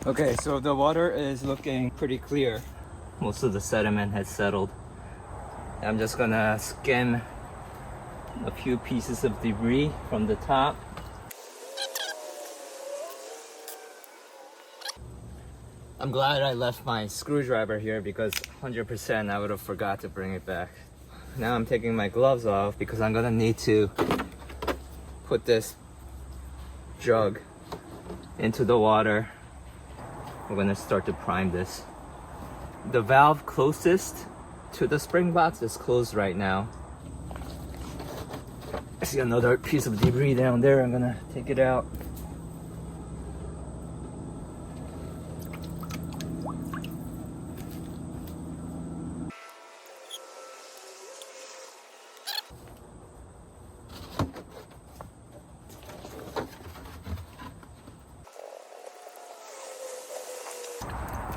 Okay, so the water is looking pretty clear. Most of the sediment has settled. I'm just gonna skim a few pieces of debris from the top. I'm glad I left my screwdriver here because 100% I would have forgot to bring it back. Now I'm taking my gloves off because I'm gonna need to put this jug into the water. We're gonna start to prime this. The valve closest to the spring box is closed right now. I see another piece of debris down there. I'm gonna take it out.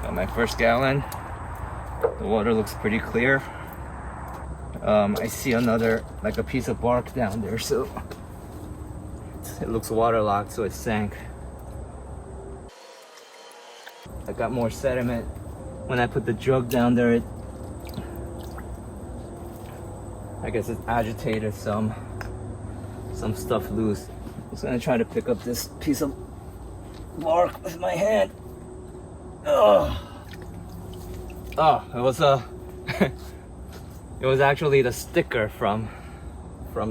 Got my first gallon. The water looks pretty clear. I see another, like a piece of bark down there, so it looks waterlogged, so it sank. I got more sediment. When I put the jug down there, I guess it agitated some stuff loose. I was gonna try to pick up this piece of bark with my hand. Oh, it was it was actually the sticker from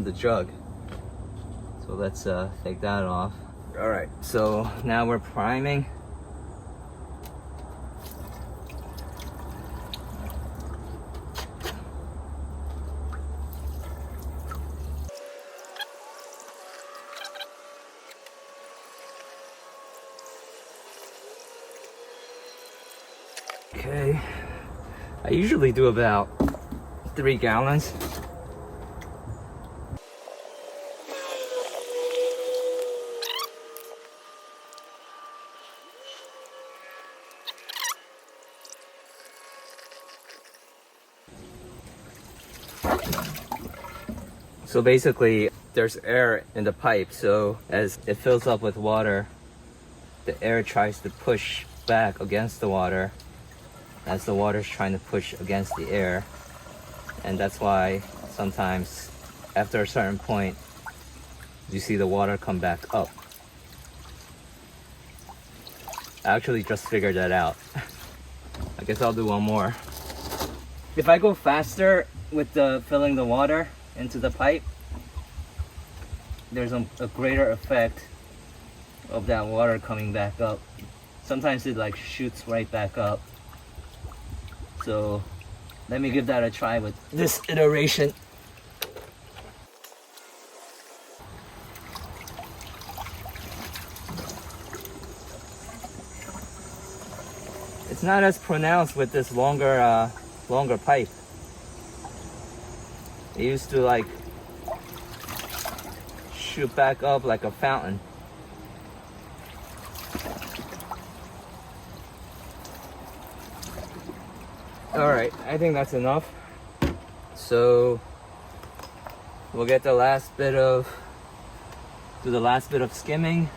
the jug. So let's take that off. All right, so now we're priming. Okay, I usually do about 3 gallons. So basically, there's air in the pipe, so as it fills up with water, the air tries to push back against the water as the water's trying to push against the air. And that's why sometimes after a certain point you see the water come back up. I actually just figured that out. I guess I'll do one more. If I go faster with the filling the water into the pipe, there's a greater effect of that water coming back up. Sometimes it like shoots right back up. So let me give that a try with this iteration. It's not as pronounced with this longer pipe. It used to like shoot back up like a fountain. All right, I think that's enough. So we'll get the last bit of skimming.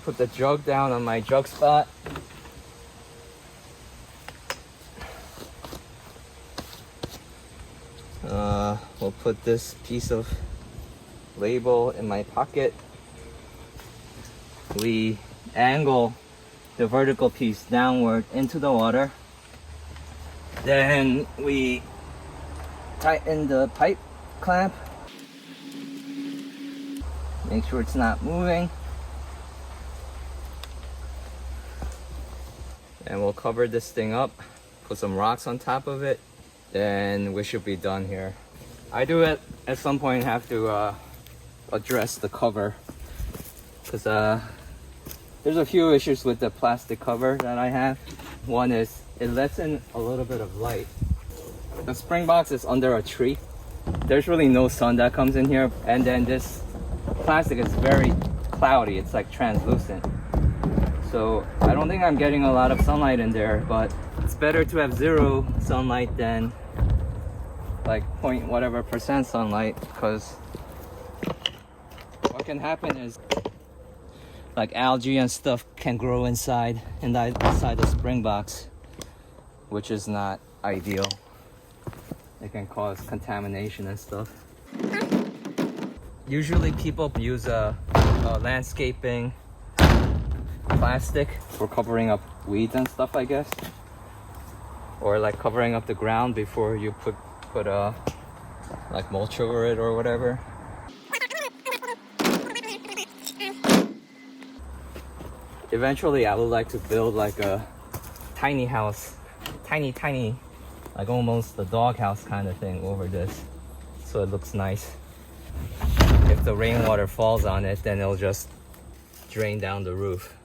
Put the jug down on my jug spot. We'll put this piece of label in my pocket. We angle the vertical piece downward into the water. Then we tighten the pipe clamp. Make sure it's not moving. And we'll cover this thing up, put some rocks on top of it, then we should be done here. I do at some point have to address the cover because there's a few issues with the plastic cover that I have. One is it lets in a little bit of light. The spring box is under a tree. There's really no sun that comes in here, and then this plastic is very cloudy. It's like translucent. So I don't think I'm getting a lot of sunlight in there, but it's better to have 0 sunlight than like point whatever % sunlight, because what can happen is like algae and stuff can grow inside the spring box, which is not ideal. It can cause contamination and stuff. Usually people use a landscaping plastic for covering up weeds and stuff, I guess, or like covering up the ground before you put like mulch over it or whatever. Eventually I would like to build like a tiny house, tiny, like almost the doghouse kind of thing over this, so it looks nice. If the rainwater falls on it, then it'll just drain down the roof.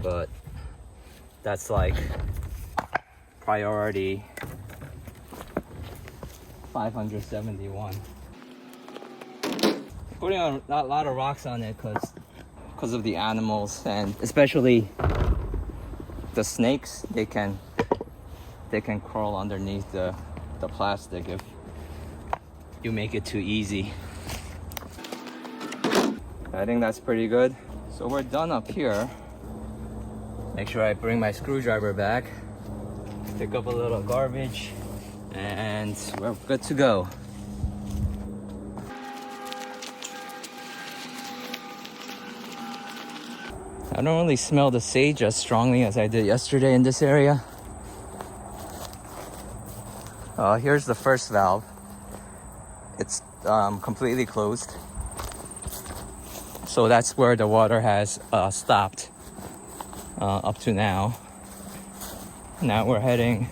But that's like priority 571. Putting a lot of rocks on it because of the animals, and especially the snakes. They can crawl underneath the plastic if you make it too easy. I think that's pretty good. So we're done up here. Make sure I bring my screwdriver back, pick up a little garbage, and we're good to go. I don't really smell the sage as strongly as I did yesterday in this area. Here's the first valve. It's completely closed. So that's where the water has stopped up to now. Now we're heading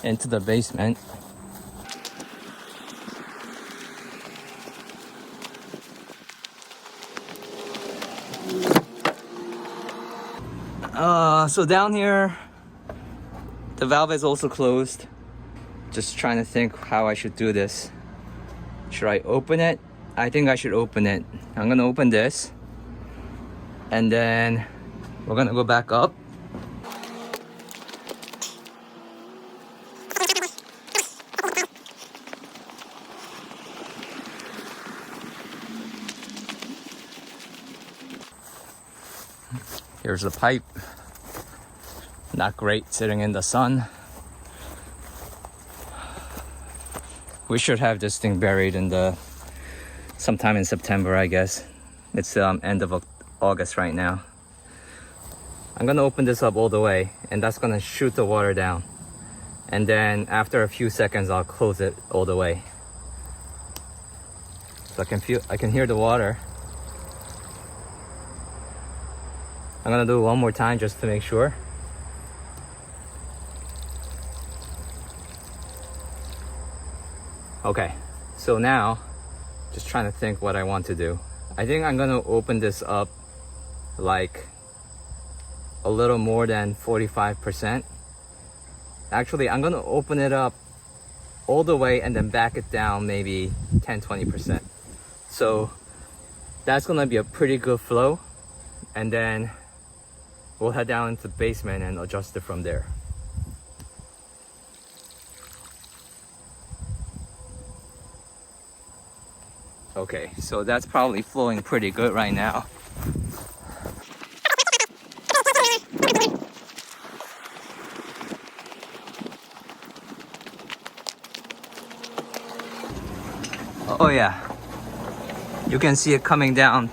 into the basement. So down here, the valve is also closed. Just trying to think how I should do this. Should I open it? I think I should open it. I'm gonna open this, and then we're gonna go back up. Here's the pipe. Not great sitting in the sun. We should have this thing buried in sometime in September, I guess. It's end of August right now. I'm gonna open this up all the way, and that's gonna shoot the water down. And then after a few seconds, I'll close it all the way. So I can hear the water. I'm gonna do it one more time just to make sure. Okay, so now, just trying to think what I want to do. I think I'm gonna open this up like a little more than 45%. Actually, I'm gonna open it up all the way and then back it down maybe 10-20%. So that's gonna be a pretty good flow, and then we'll head down into the basement and adjust it from there. Okay, so that's probably flowing pretty good right now. Oh yeah, you can see it coming down.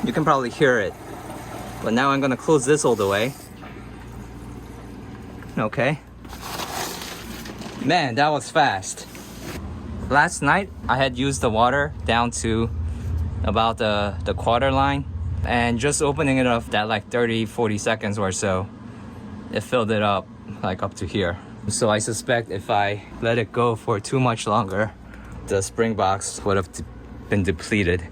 You can probably hear it. But now I'm gonna close this all the way. Okay. Man, that was fast. Last night, I had used the water down to about the quarter line, and just opening it up that like 30-40 seconds or so, it filled it up like up to here. So I suspect if I let it go for too much longer, the spring box would have been depleted.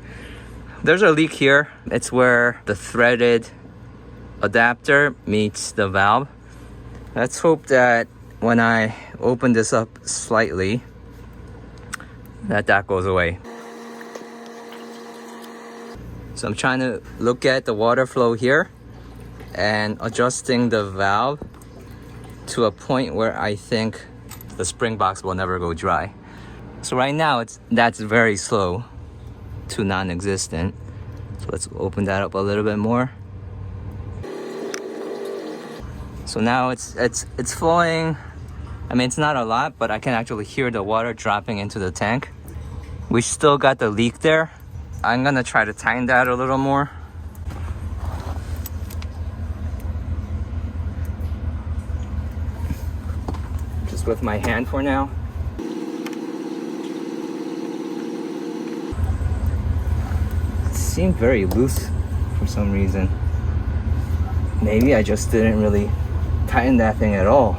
There's a leak here. It's where the threaded adapter meets the valve. Let's hope that when I open this up slightly, that goes away. So I'm trying to look at the water flow here and adjusting the valve to a point where I think the spring box will never go dry. So right now that's very slow. to non-existent. So let's open that up a little bit more. So now it's flowing. I mean, it's not a lot, but I can actually hear the water dropping into the tank. We still got the leak there. I'm gonna try to tighten that a little more. Just with my hand for now. It seemed very loose for some reason. Maybe I just didn't really tighten that thing at all.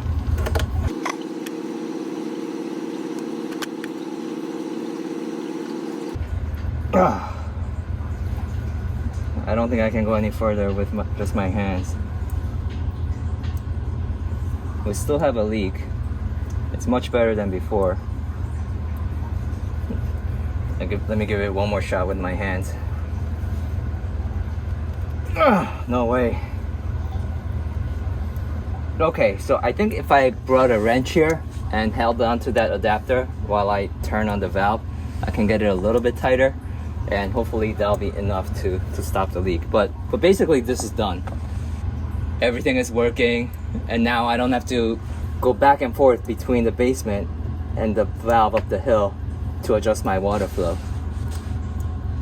I don't think I can go any further with just my hands. We still have a leak. It's much better than before. Let me give it one more shot with my hands. No way. Okay, so I think if I brought a wrench here and held onto that adapter while I turn on the valve, I can get it a little bit tighter, and hopefully that'll be enough to stop the leak. But basically this is done. Everything is working, and now I don't have to go back and forth between the basement and the valve up the hill to adjust my water flow.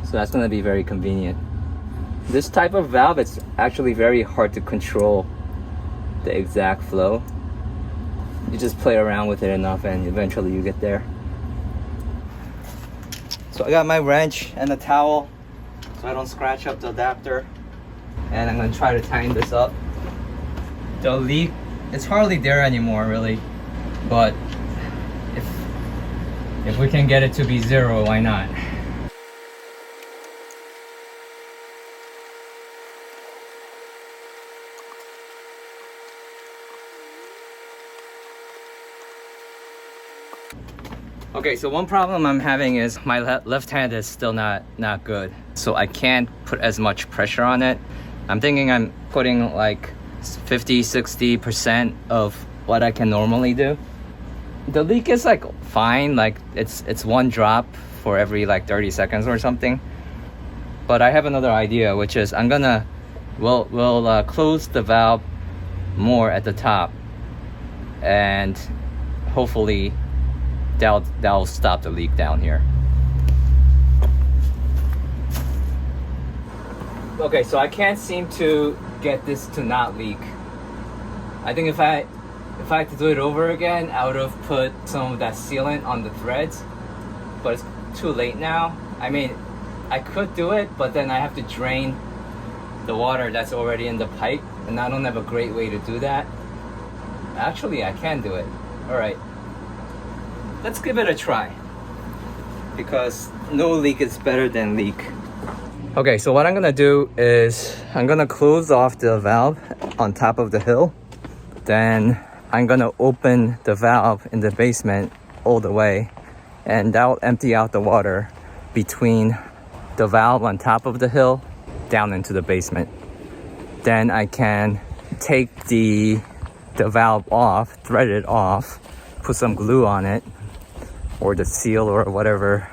So that's going to be very convenient. This type of valve, it's actually very hard to control the exact flow. You just play around with it enough and eventually you get there. So I got my wrench and a towel so I don't scratch up the adapter, and I'm going to try to tighten this up. The leak, it's hardly there anymore really, but if we can get it to be zero, why not? Okay, so one problem I'm having is my left hand is still not good, so I can't put as much pressure on it. I'm thinking I'm putting like 50-60% of what I can normally do. The leak is like fine, like it's one drop for every like 30 seconds or something. But I have another idea, which is we'll close the valve more at the top, and hopefully that'll stop the leak down here. Okay, so I can't seem to get this to not leak. I think if I had to do it over again, I would have put some of that sealant on the threads, but it's too late now. I mean, I could do it, but then I have to drain the water that's already in the pipe, and I don't have a great way to do that. Actually, I can do it. All right, let's give it a try, because no leak is better than leak. Okay, so what I'm gonna do is I'm gonna close off the valve on top of the hill. Then I'm gonna open the valve in the basement all the way, and that'll empty out the water between the valve on top of the hill down into the basement. Then I can take the valve off, thread it off, put some glue on it, or the seal or whatever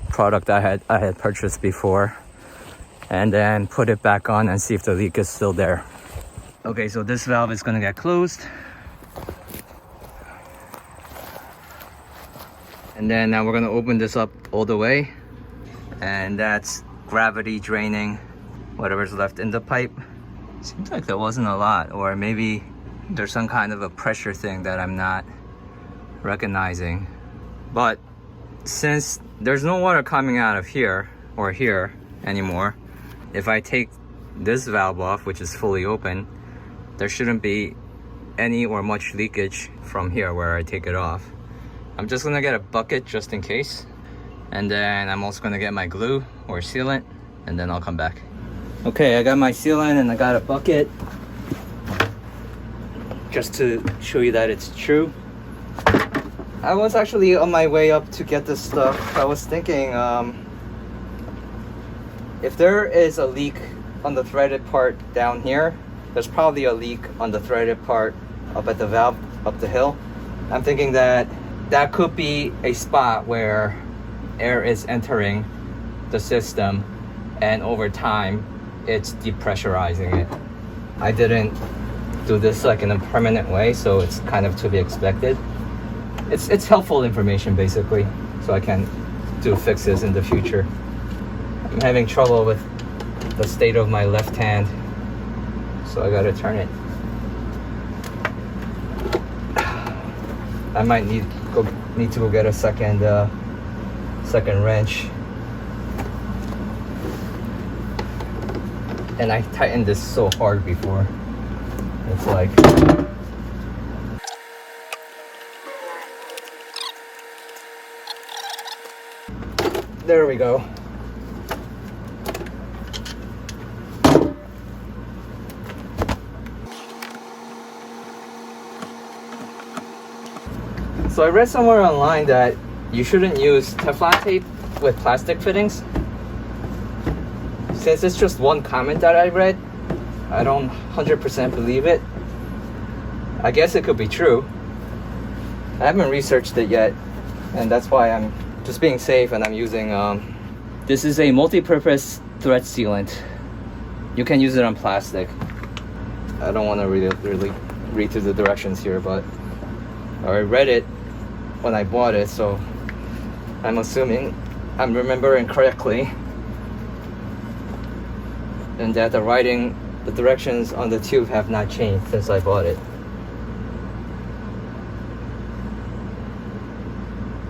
product I had purchased before, and then put it back on and see if the leak is still there. Okay, so this valve is gonna get closed. And then now we're gonna open this up all the way, and that's gravity draining whatever's left in the pipe. Seems like there wasn't a lot, or maybe there's some kind of a pressure thing that I'm not recognizing. But since there's no water coming out of here or here anymore, if I take this valve off, which is fully open, there shouldn't be any or much leakage from here where I take it off. I'm just gonna get a bucket just in case, and then I'm also gonna get my glue or sealant, and then I'll come back. Okay, I got my sealant and I got a bucket just to show you that it's true. I was actually on my way up to get this stuff. I was thinking, if there is a leak on the threaded part down here, there's probably a leak on the threaded part up at the valve up the hill. I'm thinking that could be a spot where air is entering the system, and over time it's depressurizing it. I didn't do this like in a permanent way, so it's kind of to be expected. It's helpful information basically, so I can do fixes in the future. I'm having trouble with the state of my left hand, so I gotta turn it. I might need to go get a second wrench. And I tightened this so hard before. It's like, there we go. So I read somewhere online that you shouldn't use Teflon tape with plastic fittings. Since it's just one comment that I read, I don't 100% believe it. I guess it could be true. I haven't researched it yet, and that's why I'm just being safe, and I'm using this is a multi-purpose thread sealant. You can use it on plastic. I don't want to really read through the directions here, but I read it when I bought it, so I'm assuming I'm remembering correctly, and that the directions on the tube have not changed since I bought it.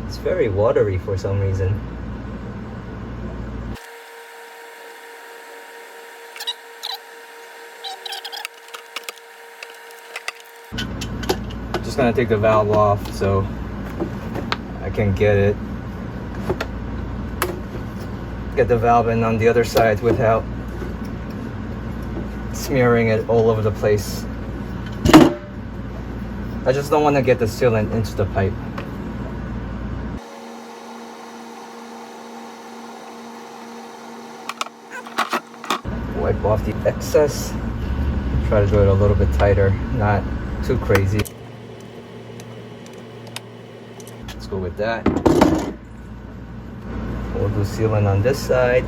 It's very watery for some reason. Just gonna take the valve off so I can get the valve in on the other side without smearing it all over the place. I just don't want to get the sealant into the pipe. Wipe off the excess. Try to do it a little bit tighter, not too crazy. Let's go with that. We'll do sealant on this side.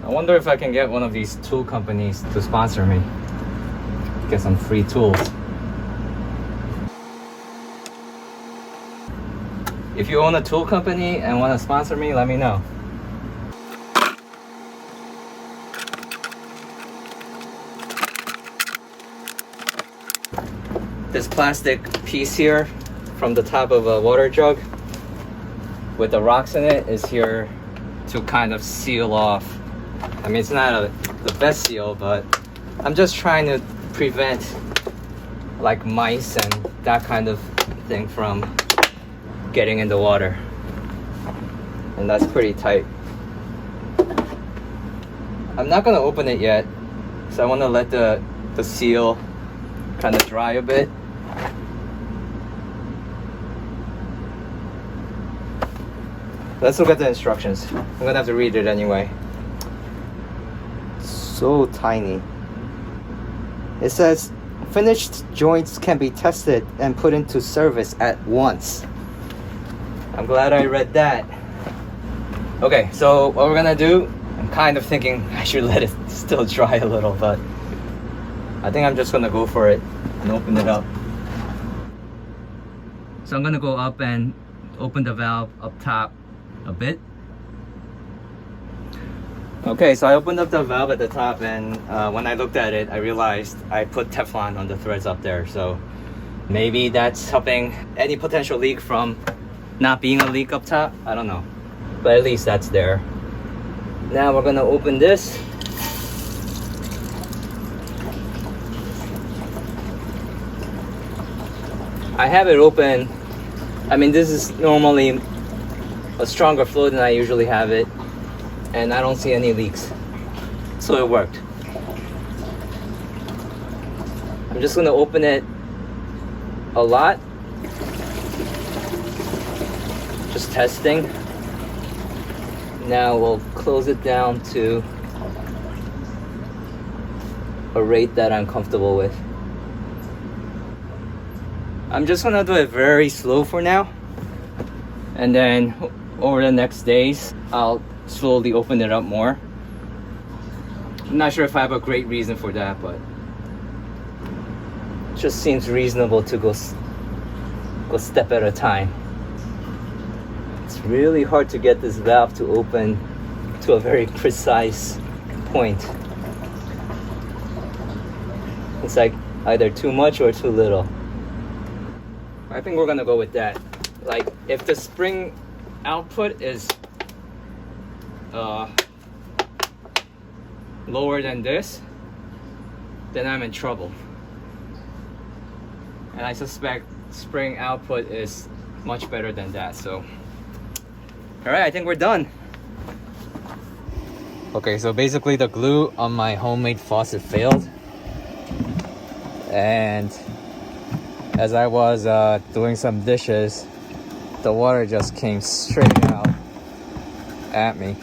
I wonder if I can get one of these tool companies to sponsor me. Get some free tools. If you own a tool company and want to sponsor me, let me know. This plastic piece here from the top of a water jug with the rocks in it is here to kind of seal off. I mean, it's not the best seal, but I'm just trying to prevent like mice and that kind of thing from getting in the water. And that's pretty tight. I'm not gonna open it yet, so I want to let the seal kind of dry a bit. Let's look at the instructions. I'm gonna have to read it anyway. So tiny. It says finished joints can be tested and put into service at once. I'm glad I read that. Okay, so what we're gonna do, I'm kind of thinking I should let it still dry a little, but I think I'm just gonna go for it and open it up. So I'm gonna go up and open the valve up top a bit. Okay, so I opened up the valve at the top, and when I looked at it, I realized I put Teflon on the threads up there, so maybe that's helping any potential leak from not being a leak up top. I don't know, but at least that's there. Now we're gonna open this. I have it open. I mean, this is normally a stronger flow than I usually have it, and I don't see any leaks, so it worked. I'm just gonna open it a lot, just testing. Now we'll close it down to a rate that I'm comfortable with. I'm just gonna do it very slow for now, and then over the next days I'll slowly open it up more. I'm not sure if I have a great reason for that, but it just seems reasonable to go step at a time. It's really hard to get this valve to open to a very precise point. It's like either too much or too little. I think we're gonna go with that. Like, if the spring output is lower than this, then I'm in trouble. And I suspect spring output is much better than that. So, all right, I think we're done. Okay, so basically the glue on my homemade faucet failed, and as I was doing some dishes, the water just came straight out at me.